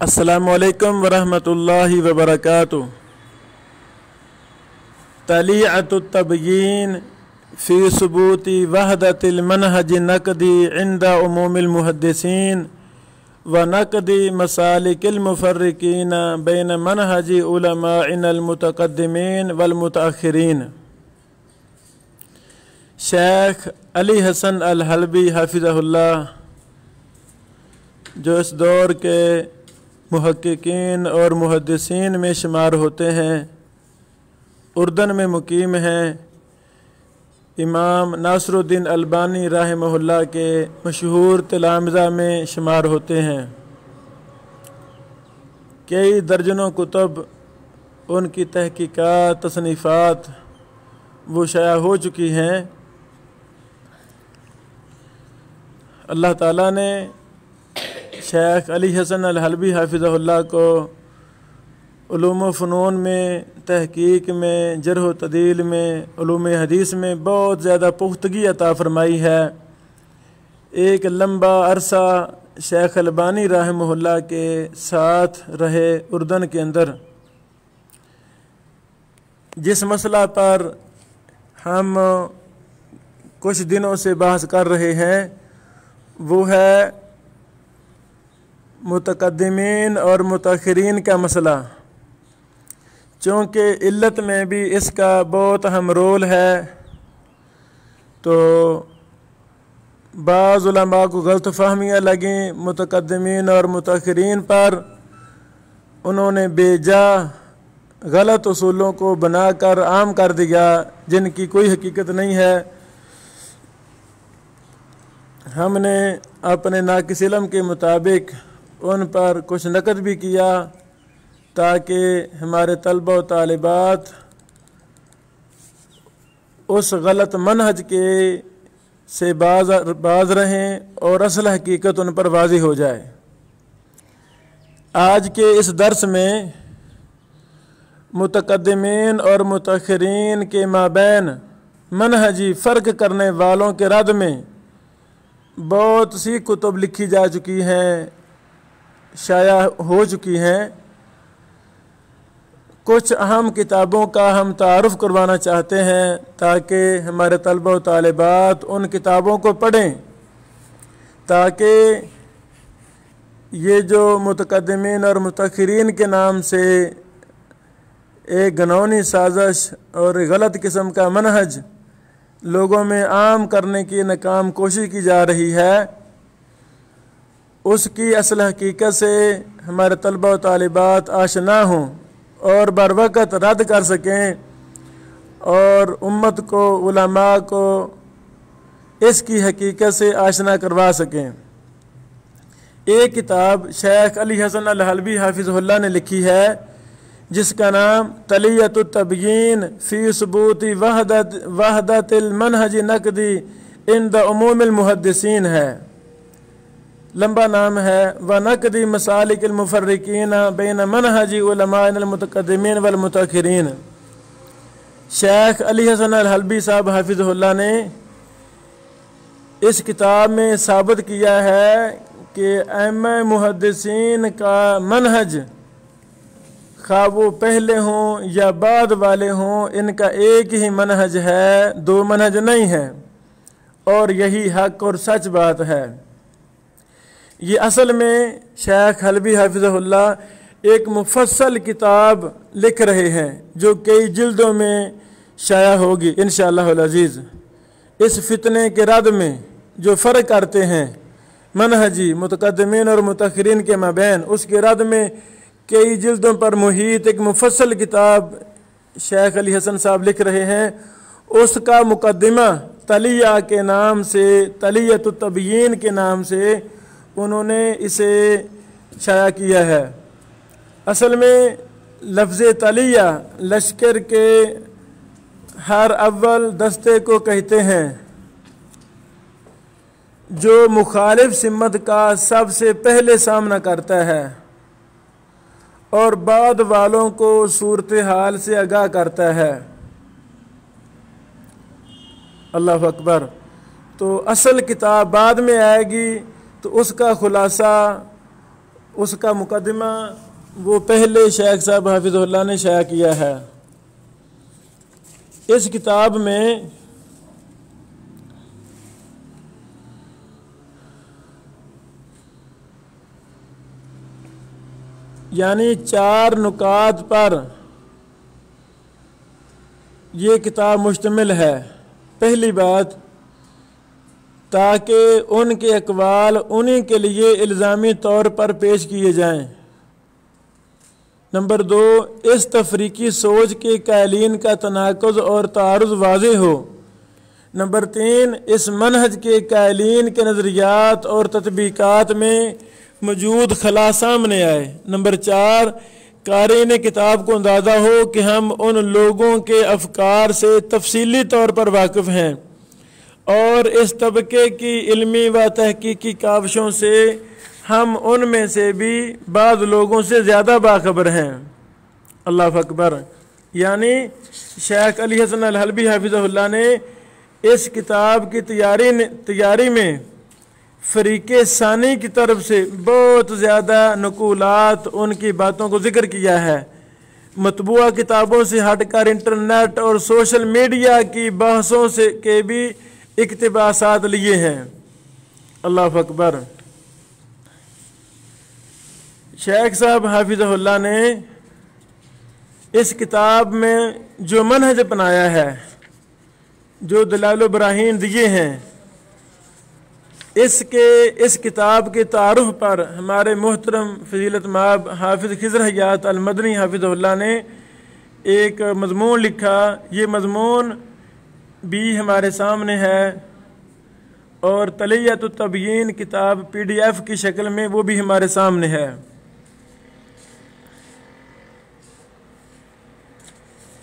السلام علیکم ورحمۃ اللہ وبرکاتہ۔ طلیعۃ التبیین فی ثبوت وحدۃ المنہج نقدی عند عموم المحدثین و نقدی مسالک المفرقین بین منہج علماء المتقدمین والمتأخرین۔ شیخ علی حسن الحلبی حفظہ اللہ، جو اس دور کے محققین اور محدثین میں شمار ہوتے ہیں، اردن میں مقیم ہیں، امام ناصر الدین البانی رحمہ اللہ کے مشہور تلامذہ میں شمار ہوتے ہیں۔ کئی درجنوں کتب، ان کی تحقیقات، تصنیفات وہ شائع ہو چکی ہیں۔ اللہ تعالیٰ نے شیخ علی حسن الحلبی حفظہ اللہ کو علوم و فنون میں، تحقیق میں، جرح و تعدیل میں، علوم حدیث میں بہت زیادہ پختگی عطا فرمائی ہے۔ ایک لمبا عرصہ شیخ البانی رحمہ اللہ کے ساتھ رہے اردن کے اندر۔ جس مسئلہ پر ہم کچھ دنوں سے بحث کر رہے ہیں وہ ہے متقدمین اور متأخرین کا مسئلہ، چونکہ علت میں بھی اس کا بہت اہم رول ہے، تو بعض علماء کو غلط فہمیاں لگیں متقدمین اور متأخرین پر۔ انہوں نے بے جا غلط اصولوں کو بنا کر عام کر دیا جن کی کوئی حقیقت نہیں ہے۔ ہم نے اپنے ناقص علم کے مطابق ان پر کچھ نقد بھی کیا تاکہ ہمارے طلبہ و طالبات اس غلط منہج کے سے باز رہیں اور اصل حقیقت ان پر واضح ہو جائے۔ آج کے اس درس میں متقدمین اور متأخرین کے مابین منہجی فرق کرنے والوں کے رد میں بہت سی کتب لکھی جا چکی ہیں، شائع ہو چکی ہیں۔ کچھ اہم کتابوں کا ہم تعارف کروانا چاہتے ہیں تاکہ ہمارے طلبہ و طالبات ان کتابوں کو پڑھیں، تاکہ یہ جو متقدمین اور متأخرین کے نام سے ایک گھناؤنی سازش اور غلط قسم کا منہج لوگوں میں عام کرنے کی ناکام کوشش کی جا رہی ہے، اس کی اصل حقیقت سے ہمارے طلبہ و طالبات آشنا ہوں اور بر وقت رد کر سکیں اور امت کو، علماء کو اس کی حقیقت سے آشنا کروا سکیں۔ ایک کتاب شیخ علی حسن الحلبی حافظہ اللہ نے لکھی ہے جس کا نام طلیعۃ التبیین فی ثبوت وحدۃ المنہج نقدی عند عموم المحدثین ہے۔ لمبا نام ہے وَنَقْدِ مَسَالِكِ الْمُفَرِّقِينَ بَيْنَ مَنْهَجِ عُلَمَاءِ الْمُتَقَدِّمِينَ وَالْمُتَأَخِّرِينَ۔ شیخ علی حسن الحلبی صاحب حافظہ اللہ نے اس کتاب میں ثابت کیا ہے کہ ائمہ محدثین کا منہج، خواہ وہ پہلے ہوں یا بعد والے ہوں، ان کا ایک ہی منہج ہے، دو منہج نہیں ہے، اور یہی حق اور سچ بات ہے۔ یہ اصل میں شیخ حلبی حافظہ اللہ ایک مفصل کتاب لکھ رہے ہیں جو کئی جلدوں میں شائع ہوگی انشاءاللہ العزیز۔ اس فتنے کے رد میں جو فرق کرتے ہیں منہجی متقدمین اور متأخرین کے مابین، اس کے رد میں کئی جلدوں پر محیط ایک مفصل کتاب شیخ علی حسن صاحب لکھ رہے ہیں۔ اس کا مقدمہ طلیعہ کے نام سے، طلیعۃ التبیین کے نام سے انہوں نے اسے شائع کیا ہے۔ اصل میں لفظ طلیعہ لشکر کے ہر اول دستے کو کہتے ہیں جو مخالف سمت کا سب سے پہلے سامنا کرتا ہے اور بعد والوں کو صورتحال سے آگاہ کرتا ہے۔ اللہ اکبر۔ تو اصل کتاب بعد میں آئے گی تو اس کا خلاصہ اس کا مقدمہ وہ پہلے شیخ صاحب حافظ اللہ نے شائع کیا ہے۔ اس کتاب میں یعنی 4 نکات پر یہ کتاب مشتمل ہے۔ پہلی بات، تاکہ ان کے اقوال انہی کے لیے الزامی طور پر پیش کیے جائیں۔ نمبر 2، اس تفریقی سوچ کے قائلین کا تناقض اور تعارض واضح ہو۔ نمبر 3، اس منہج کے قائلین کے نظریات اور تطبیقات میں موجود خلا سامنے آئے۔ نمبر 4، قارئین کتاب کو اندازہ ہو کہ ہم ان لوگوں کے افکار سے تفصیلی طور پر واقف ہیں اور اس طبقے کی علمی و تحقیقی کاوشوں سے ہم ان میں سے بھی بعض لوگوں سے زیادہ باخبر ہیں۔ اللہ اکبر۔ یعنی شیخ علی حسن الحلبی حافظہ اللہ نے اس کتاب کی تیاری میں فریق ثانی کی طرف سے بہت زیادہ نقولات ان کی باتوں کو ذکر کیا ہے۔ مطبوعہ کتابوں سے ہٹ کر انٹرنیٹ اور سوشل میڈیا کی بحثوں سے کے بھی اقتباسات لیے ہیں۔ اللہ اکبر۔ شیخ صاحب حافظہ اللہ نے اس کتاب میں جو منہج اپنایا ہے، جو دلائل و براہین دیے ہیں، اس کتاب کے تعارف پر ہمارے محترم فضیلت مآب حافظ خضر حیات المدنی حافظہ اللہ نے ایک مضمون لکھا۔ یہ مضمون بھی ہمارے سامنے ہے اور تلیۃ التبیین کتاب PDF کی شکل میں وہ بھی ہمارے سامنے ہے۔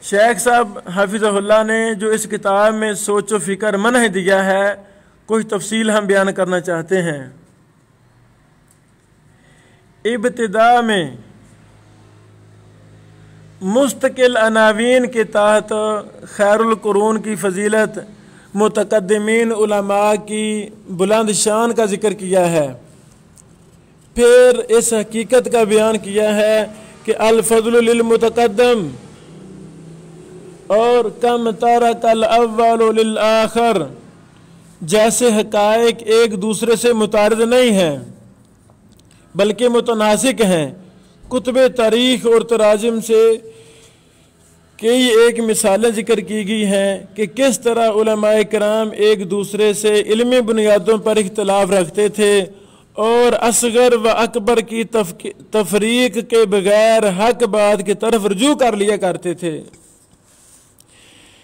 شیخ صاحب حافظہ اللہ نے جو اس کتاب میں سوچ و فکر منہج دیا ہے، کچھ تفصیل ہم بیان کرنا چاہتے ہیں۔ ابتدا میں مستقل عناوین کے تحت خیر القرون کی فضیلت، متقدمین علماء کی بلند شان کا ذکر کیا ہے۔ پھر اس حقیقت کا بیان کیا ہے کہ الفضل للمتقدم اور کم ترک الاول للآخر جیسے حقائق ایک دوسرے سے متعارض نہیں ہیں بلکہ متناسق ہیں۔ کتب تاریخ اور تراجم سے کئی ایک مثالیں ذکر کی گئی ہیں کہ کس طرح علماء کرام ایک دوسرے سے علمی بنیادوں پر اختلاف رکھتے تھے اور اصغر و اکبر کی تفریق کے بغیر حق بات کی طرف رجوع کر لیا کرتے تھے۔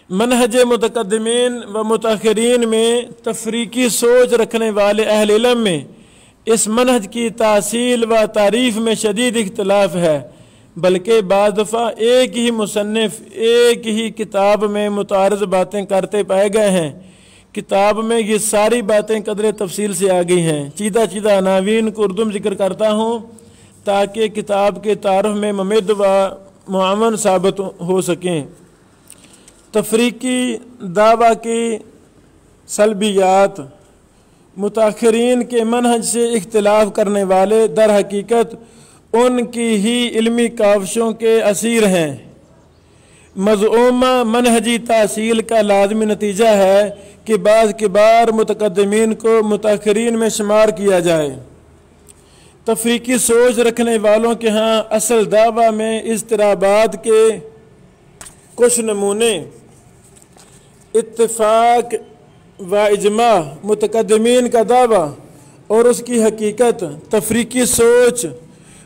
منہج متقدمین و متاخرین میں تفریقی سوچ رکھنے والے اہل علم میں اس منہج کی تاصیل و تعریف میں شدید اختلاف ہے، بلکہ بعض دفعہ ایک ہی مصنف ایک ہی کتاب میں متعارض باتیں کرتے پائے گئے ہیں۔ کتاب میں یہ ساری باتیں قدر تفصیل سے آ گئی ہیں۔ چیدہ عناوین کو اردو میں ذکر کرتا ہوں تاکہ کتاب کے تعارف میں ممد و معاون ثابت ہو سکیں۔ تفریقی دعویٰ کی سلبیات، متاخرین کے منہج سے اختلاف کرنے والے در حقیقت ان کی ہی علمی کاوشوں کے اسیر ہیں۔ مزعومہ منہجی تاصیل کا لازمی نتیجہ ہے کہ بعض کبار متقدمین کو متاخرین میں شمار کیا جائے۔ تفریقی سوچ رکھنے والوں کے ہاں اصل دعویٰ میں اضطرابات کے کچھ نمونے اتفاق و اجماع، متقدمین کا دعویٰ اور اس کی حقیقت، تفریقی سوچ،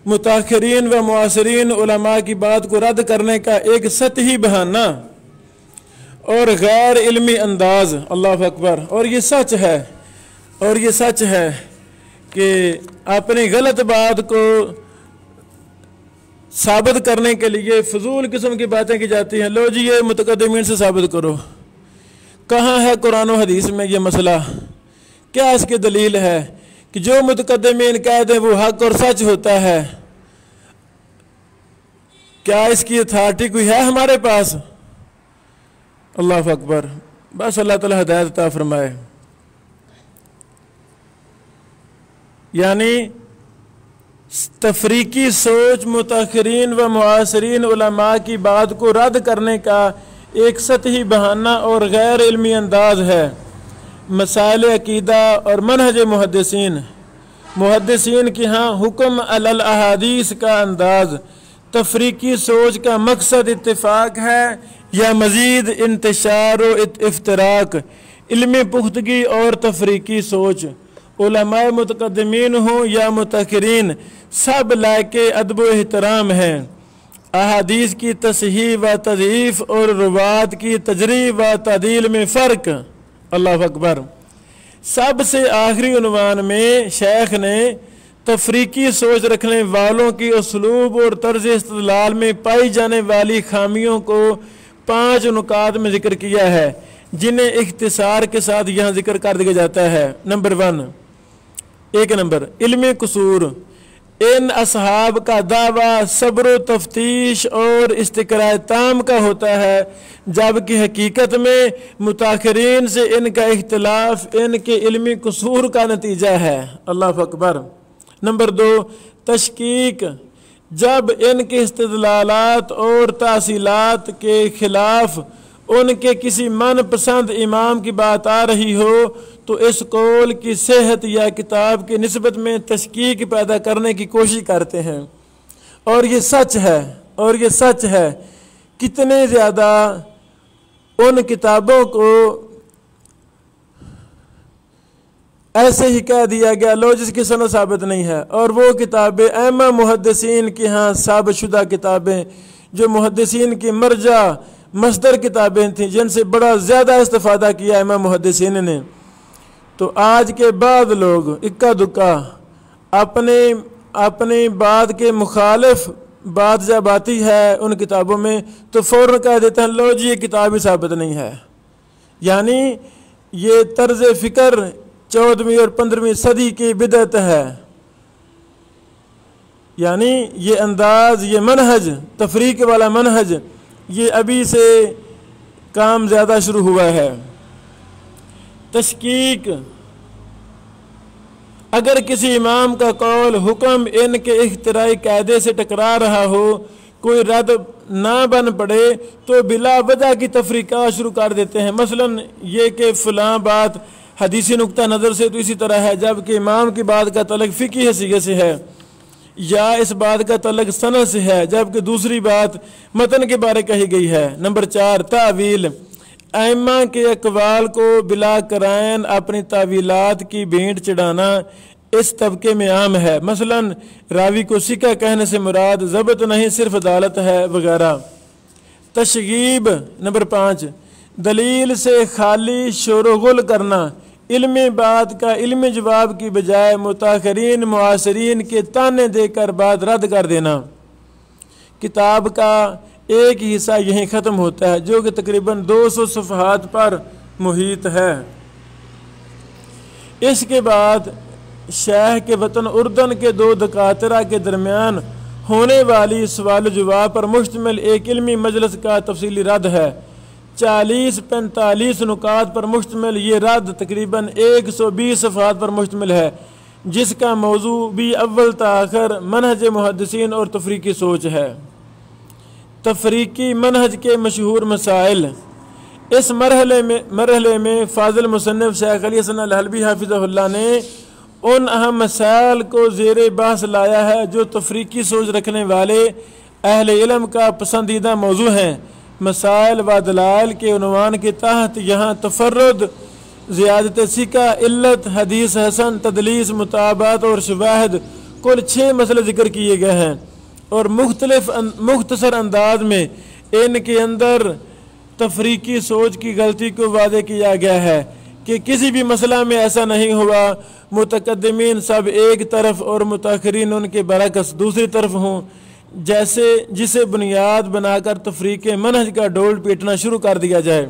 متاخرین و معاصرین علماء کی بات کو رد کرنے کا ایک سطحی بہانہ اور غیر علمی انداز۔ اللہ اکبر۔ اور یہ سچ ہے کہ اپنی غلط بات کو ثابت کرنے کے لیے فضول قسم کی باتیں کی جاتی ہیں۔ لو جی یہ متقدمین سے ثابت کرو۔ کہاں ہے قرآن و حدیث میں یہ مسئلہ؟ کیا اس کی دلیل ہے کہ جو متقدمین کہہ دیں وہ حق اور سچ ہوتا ہے؟ کیا اس کی اتھارٹی کوئی ہے ہمارے پاس؟ اللہ اکبر۔ بس اللہ تعالی ہدایت عطا فرمائے۔ یعنی تفریقی سوچ متاخرین و معاصرین علماء کی بات کو رد کرنے کا ایک سطحی بہانہ اور غیر علمی انداز ہے۔ مسائل عقیدہ اور منہج محدثین کی ہاں حکم علی الاحادیث کا انداز تفریقی سوچ کا مقصد اتفاق ہے یا مزید انتشار و افتراق؟ علمی پختگی اور تفریقی سوچ، علماء متقدمین ہوں یا متاخرین، سب لائق ادب و احترام ہیں۔ احادیث کی تصحیح و تضعیف اور روات کی تجریح و تعدیل میں فرق۔ اللہ اکبر۔ سب سے آخری عنوان میں شیخ نے تفریقی سوچ رکھنے والوں کی اسلوب اور طرز استدلال میں پائی جانے والی خامیوں کو 5 نکات میں ذکر کیا ہے، جنہیں اختصار کے ساتھ یہاں ذکر کر دیا جاتا ہے۔ نمبر 1 نمبر علمی قصور۔ ان اصحاب کا دعویٰ صبر و تفتیش اور استقراء تام کا ہوتا ہے، جبکہ حقیقت میں متاخرین سے ان کا اختلاف ان کے علمی قصور کا نتیجہ ہے۔ اللہ اکبر۔ نمبر 2 تشکیک۔ جب ان کے استدلالات اور تحصیلات کے خلاف ان کے کسی من پسند امام کی بات آ رہی ہو تو اس قول کی صحت یا کتاب کی نسبت میں تشکیک پیدا کرنے کی کوشش کرتے ہیں، اور یہ سچ ہے کتنے زیادہ ان کتابوں کو ایسے ہی کہہ دیا گیا لو جس کی سند ثابت نہیں ہے، اور وہ کتابیں ائمہ محدثین کی ہاں ثابت شدہ کتابیں جو محدثین کی مرجع مصدر کتابیں تھیں، جن سے بڑا زیادہ استفادہ کیا ائمہ محدثین نے، تو آج کے بعد لوگ اکا دکا اپنی بات کے مخالف بات جب آتی ہے ان کتابوں میں تو فوراً کہہ دیتے ہیں لو جی یہ کتاب ہی ثابت نہیں ہے۔ یعنی یہ طرز فکر 14ویں اور 15ویں صدی کی بدعت ہے، یعنی یہ انداز، یہ منہج، تفریق والا منہج، یہ ابھی سے کام زیادہ شروع ہوا ہے۔ تشکیک۔ اگر کسی امام کا قول حکم ان کے اختراعی قاعدے سے ٹکرا رہا ہو، کوئی رد نہ بن پڑے تو بلا وجہ کی تفریقات شروع کر دیتے ہیں۔ مثلا یہ کہ فلاں بات حدیثی نقطہ نظر سے تو اسی طرح ہے، جبکہ امام کی بات کا تعلق فقہی حیثیت سے ہے، یا اس بات کا تعلق سند سے ہے جبکہ دوسری بات متن کے بارے کہی گئی ہے۔ نمبر 4 تعویل۔ ائمہ کے اقوال کو بلا قرائن اپنی تعویلات کی بھینٹ چڑھانا اس طبقے میں عام ہے۔ مثلا راوی کو ثقہ کہنے سے مراد ضبط نہیں صرف عدالت ہے وغیرہ۔ تشغیب۔ نمبر 5 دلیل سے خالی شور و غل کرنا، علمی بات کا علمی جواب کی بجائے متاخرین معاصرین کے تانے دے کر بات رد کر دینا۔ کتاب کا ایک حصہ یہیں ختم ہوتا ہے جو کہ تقریباً 200 صفحات پر محیط ہے۔ اس کے بعد شیخ کے وطن اردن کے 2 دکاترہ کے درمیان ہونے والی سوال و جواب پر مشتمل ایک علمی مجلس کا تفصیلی رد ہے۔ 40-45 نکات پر مشتمل یہ رد تقریباً 120 صفحات پر مشتمل ہے، جس کا موضوع بھی اول تاخر منہج محدثین اور تفریقی سوچ ہے۔ تفریقی منہج کے مشہور مسائل۔ اس مرحلے میں فاضل مصنف شیخ علی حسن الحلبی حافظہ اللہ نے ان اہم مسائل کو زیر بحث لایا ہے جو تفریقی سوچ رکھنے والے اہل علم کا پسندیدہ موضوع ہیں۔ مسائل و دلائل کے عنوان کے تحت یہاں تفرد، زیادت ثقہ، علت، حدیث حسن، تدلیس، متابعت اور شواہد کل 6 مسئلے ذکر کیے گئے ہیں، اور مختصر انداز میں ان کے اندر تفریقی سوچ کی غلطی کو واضح کیا گیا ہے کہ کسی بھی مسئلہ میں ایسا نہیں ہوا متقدمین سب ایک طرف اور متاخرین ان کے برعکس دوسری طرف ہوں، جسے بنیاد بنا کر تفریق منہج کا ڈول پیٹنا شروع کر دیا جائے۔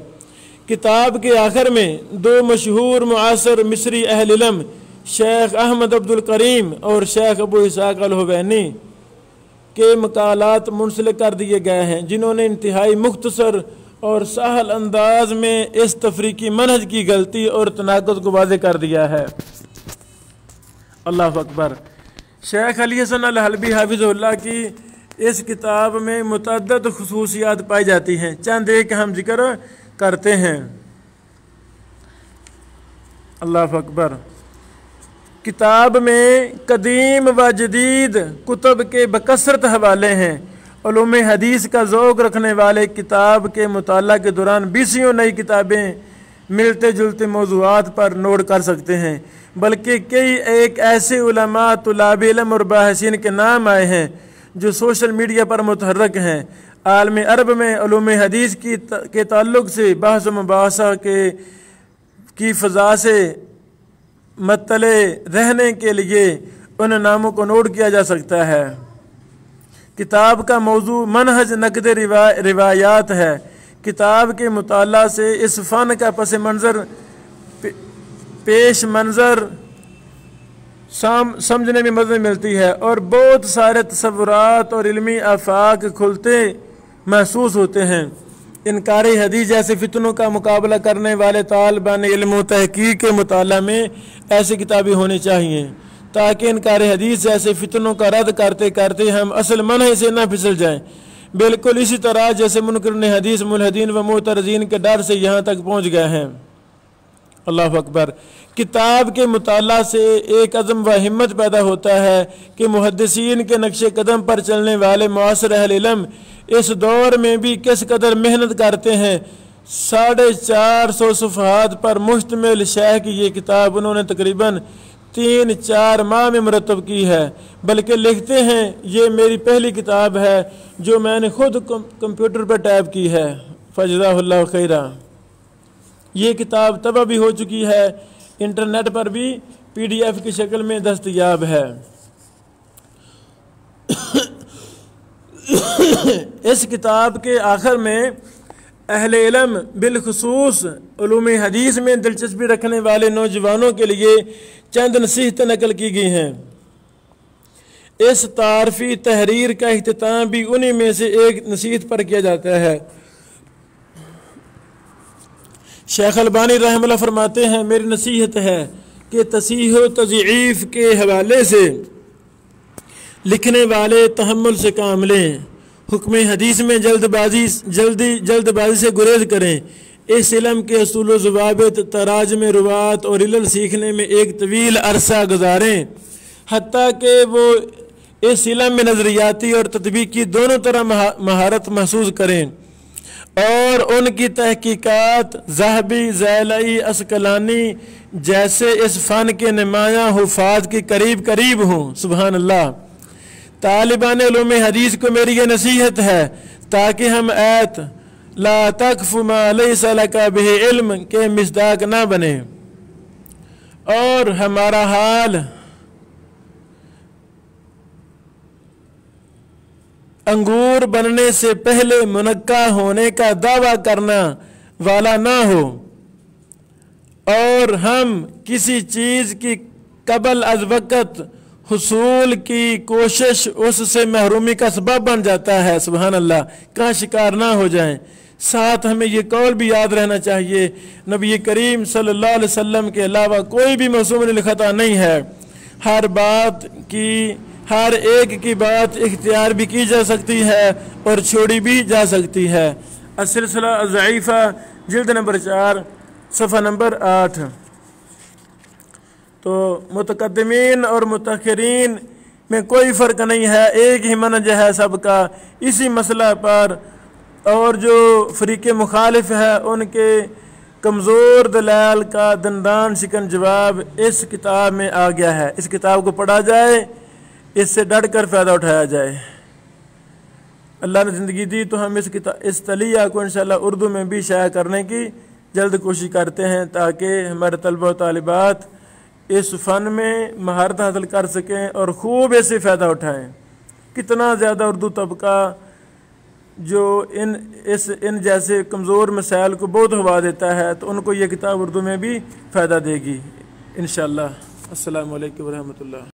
کتاب کے آخر میں 2 مشہور معاصر مصری اہل علم شیخ احمد عبد الکریم اور شیخ ابو اسحاق الحوینی کے مقالات منسلک کر دیے گئے ہیں، جنہوں نے انتہائی مختصر اور سہل انداز میں اس تفریقی منہج کی غلطی اور تناقض کو واضح کر دیا ہے۔ اللہ اکبر۔ شیخ علی حسن الحلبی حافظ اللہ کی اس کتاب میں متعدد خصوصیات پائی جاتی ہیں، چند ایک ہم ذکر کرتے ہیں۔ اللہ اکبر۔ کتاب میں قدیم و جدید کتب کے بکثرت حوالے ہیں۔ علوم حدیث کا ذوق رکھنے والے کتاب کے مطالعہ کے دوران 20 نئی کتابیں ملتے جلتے موضوعات پر نوٹ کر سکتے ہیں، بلکہ کئی ایک ایسے علماء، طلاب علم اور باحثین کے نام آئے ہیں جو سوشل میڈیا پر متحرک ہیں۔ عالم عرب میں علوم حدیث کے تعلق سے بحث و مباحثہ کی فضا سے مطلع رہنے کے لیے ان ناموں کو نوٹ کیا جا سکتا ہے۔ کتاب کا موضوع منہج نقد روایات ہے۔ کتاب کے مطالعہ سے اس فن کا پیش منظر سمجھنے میں مدد ملتی ہے اور بہت سارے تصورات اور علمی آفاق کھلتے محسوس ہوتے ہیں۔ انکار حدیث جیسے فتنوں کا مقابلہ کرنے والے طالبان علم و تحقیق کے مطالعہ میں ایسی کتابیں ہونی چاہیے تاکہ انکار حدیث جیسے فتنوں کا رد کرتے کرتے ہم اصل منہج سے نہ پھسل جائیں، بالکل اسی طرح جیسے منکرین حدیث ملحدین و معترضین کے ڈر سے یہاں تک پہنچ گئے ہیں۔ اللہ اکبر۔ کتاب کے مطالعہ سے ایک عزم و ہمت پیدا ہوتا ہے کہ محدثین کے نقش قدم پر چلنے والے معاصر اہل علم اس دور میں بھی کس قدر محنت کرتے ہیں۔ 450 صفحات پر مشتمل شیخ کی یہ کتاب انہوں نے تقریباً 3-4 ماہ میں مرتب کی ہے، بلکہ لکھتے ہیں یہ میری پہلی کتاب ہے جو میں نے خود کمپیوٹر پر ٹائپ کی ہے۔ فجزاہ اللہ خیرہ۔ یہ کتاب طبع بھی ہو چکی ہے، انٹرنیٹ پر بھی PDF کی شکل میں دستیاب ہے۔ اس کتاب کے آخر میں اہل علم بالخصوص علوم حدیث میں دلچسپی رکھنے والے نوجوانوں کے لیے چند نصیحتیں نقل کی گئی ہیں۔ اس تعارفی تحریر کا اختتام بھی انہی میں سے ایک نصیحت پر کیا جاتا ہے۔ شیخ البانی رحمہ اللہ فرماتے ہیں، میری نصیحت ہے کہ تصحیح و تضعیف کے حوالے سے لکھنے والے تحمل سے کام لیں، حکم حدیث میں جلد بازی سے گریز کریں، اس علم کے اصول و ضوابط، تراجم روات اور علل سیکھنے میں ایک طویل عرصہ گزاریں، حتیٰ کہ وہ اس علم میں نظریاتی اور تطبیقی دونوں طرح مہارت محسوس کریں اور ان کی تحقیقات ذہبی، زیلعی، عسقلانی جیسے اس فن کے نمایاں حفاظ کے قریب ہوں۔ سبحان اللہ۔ طالبان علوم حدیث کو میری یہ نصیحت ہے تاکہ ہم ایت لا تقف ما لیس لک بہ علم کے مصداق نہ بنیں اور ہمارا حال انگور بننے سے پہلے منقع ہونے کا دعویٰ کرنا والا نہ ہو اور ہم کسی چیز کی قبل از وقت حصول کی کوشش اس سے محرومی کا سبب بن جاتا ہے۔ سبحان اللہ۔ کا شکار نہ ہو جائیں۔ ساتھ ہمیں یہ قول بھی یاد رہنا چاہیے، نبی کریم صلی اللہ علیہ وسلم کے علاوہ کوئی بھی معصوم الخطا نہیں ہے۔ ہر ایک کی بات اختیار بھی کی جا سکتی ہے اور چھوڑی بھی جا سکتی ہے۔ السلسلہ الضعیفہ جلد نمبر 4 صفحہ نمبر 8۔ تو متقدمین اور متاخرین میں کوئی فرق نہیں ہے، ایک ہی منہج ہے سب کا اسی مسئلہ پر، اور جو فریق مخالف ہے ان کے کمزور دلائل کا دندان شکن جواب اس کتاب میں آ گیا ہے۔ اس کتاب کو پڑھا جائے، اس سے ڈٹ کر فائدہ اٹھایا جائے۔ اللہ نے زندگی دی تو ہم اس تلیہ کو انشاءاللہ اردو میں بھی شائع کرنے کی جلد کوشش کرتے ہیں تاکہ ہمارے طلبہ و طالبات اس فن میں مہارت حاصل کر سکیں اور خوب اس سے فائدہ اٹھائیں۔ کتنا زیادہ اردو طبقہ جو ان جیسے کمزور مسائل کو بہت ہوا دیتا ہے، تو ان کو یہ کتاب اردو میں بھی فائدہ دے گی انشاءاللہ۔ السلام علیکم ورحمۃ اللہ۔